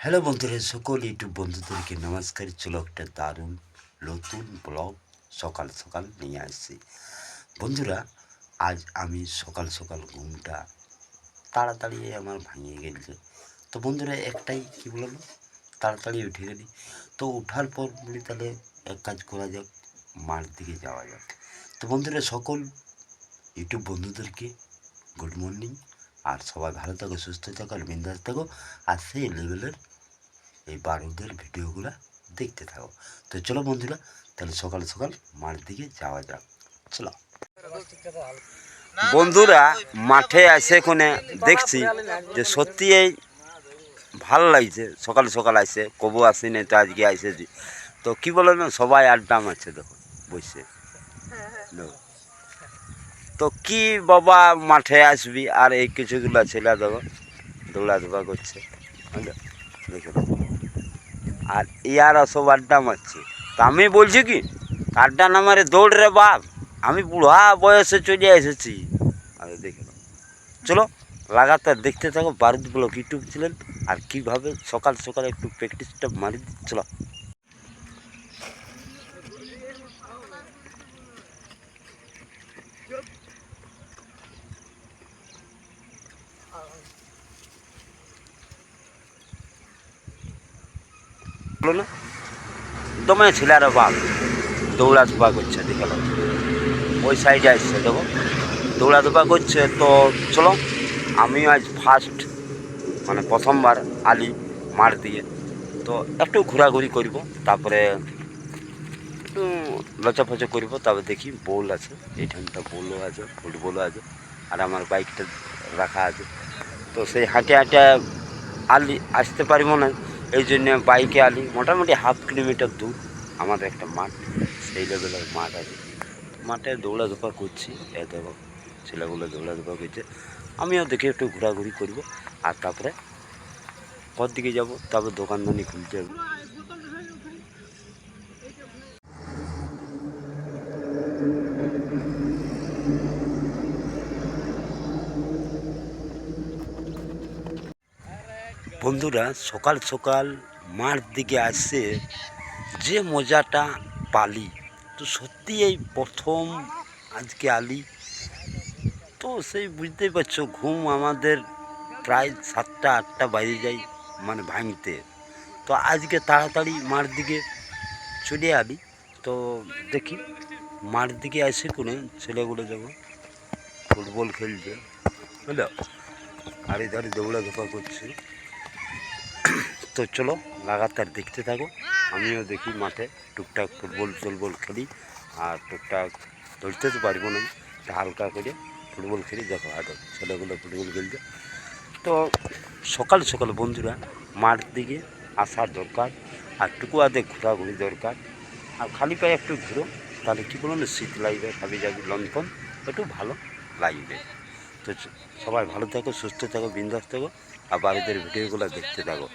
Hello বন্ধুরা, সকল YouTube বন্ধুদেরকে নমস্কার। চলো একটা দারুণ নতুন ব্লগ সকাল সকাল নিয়ে আসছি। বন্ধুরা, আজ আমি সকাল সকাল ঘুমটা তাড়াতাড়ি আমার ভাঙিয়ে গেছে। তো বন্ধুরা, একটাই কী বললো, তাড়াতাড়ি উঠে গেলি। তো ওঠার পর বলি তাহলে এক কাজ করা যাক, মাঠ দিকে যাওয়া যাক। তো বন্ধুরা, সকল ইউটিউব বন্ধুদেরকে গুড মর্নিং। আর সবাই ভালো থাকো, সুস্থ থাকো আর বিন্দাস থাকো। আর সেই লেভেলের এই বারুদের ভিডিওগুলো দেখতে থাকো। তো চলো বন্ধুরা, তাহলে সকাল সকাল মাঠ দিকে যাওয়া যাক। চলো বন্ধুরা, মাঠে এসে কোনে দেখছি যে সত্যি এই ভালো লাগছে। সকাল সকাল আসে, কবু আসিনি তো আজকে আসেছি। তো কি বলো না, সবাই আড্ডা মারছে, দেখো বসে। তো কি বাবা, মাঠে আসবি আর এই কিছুগুলো ছেলে দেখো দৌড়াধুপা করছে, দেখো। আর ইয়ারা সব আড্ডা মারছে। তা আমি বলছি কি, আড্ডা না মারে দৌড় রে বাপ, আমি বুড়া বয়সে চলে এসেছি। আরে দেখে নাও। চলো লাগাতার দেখতে থাকো বারুদ ব্লগ ইউটিউব চ্যানেল। আর কীভাবে সকাল সকাল একটু প্র্যাকটিসটা মারি চলো। বলো না, দমে ছেলেরা বাপ দৌড়াধুপা করছে, দেখে নাও। ওই সাইডে আসছে দেখো, দৌড়াধুপা করছে। তো চলো, আমিও আজ ফার্স্ট, মানে প্রথমবার আলি মাঠ দিয়ে। তো একটু ঘোরাঘুরি করব, তারপরে একটু লচাফচা করবো। তারপরে দেখি বল আছে, এইখানটা বলও আছে, ফুটবলও আছে, আর আমার বাইকটা রাখা আছে। তো সেই হাঁটে হাঁটে আলি আসতে পারবো না, এই জন্য বাইকে আলি। মোটামুটি 1/2 কিলোমিটার দূর আমাদের একটা মাঠ, সেই লেভেলের মাঠ আছে। মাঠে দৌড়াধুপা করছি, এ দেখো ছেলেগুলো দৌড়াধুপা করছে। আমিও দেখি একটু ঘোরাঘুরি করব। আর তারপরে পর দিকে যাব, তারপর দোকানদানি খুলতে হবে। বন্ধুরা, সকাল সকাল মাঠ দিকে আসছে যে মজাটা পালি, তো সত্যি এই প্রথম আজকে আলি। তো সেই বুঝতেই পারছো, ঘুম আমাদের প্রায় 7টা 8টা বাইরে যায়, মানে ভাঙতে। তো আজকে তাড়াতাড়ি মাঠ দিকে চলে আলি। তো দেখি মাঠ দিকে এসে কোনো ছেলেগুলো যখন ফুটবল খেলছে, বুঝলো, আর ধারে দৌড়াধোপা করছে। তো চলো লাগাতার দেখতে থাকো। আমিও দেখি মাঠে টুকটাক ফুটবল টুটবল খেলি, আর টুকটাক ধরতে তো পারবো না, হালকা করে ফুটবল খেলি। দেখো আরও ছেলেগুলো ফুটবল খেলছে। তো সকাল সকাল বন্ধুরা মাঠ দিকে আসা দরকার, আর টুকু আধে ঘোরাঘুরি দরকার। আর খালি পায়ে একটু ঘুরো, তাহলে কী বলো না, শীত লাগবে, খাবি যাবি লন্ঠন, একটু ভালো লাগবে। তো সবাই ভালো থাকো, সুস্থ থাকো, বিন্দাস থাকো, আর বাড়িদের ভিডিওগুলো দেখতে থাকো।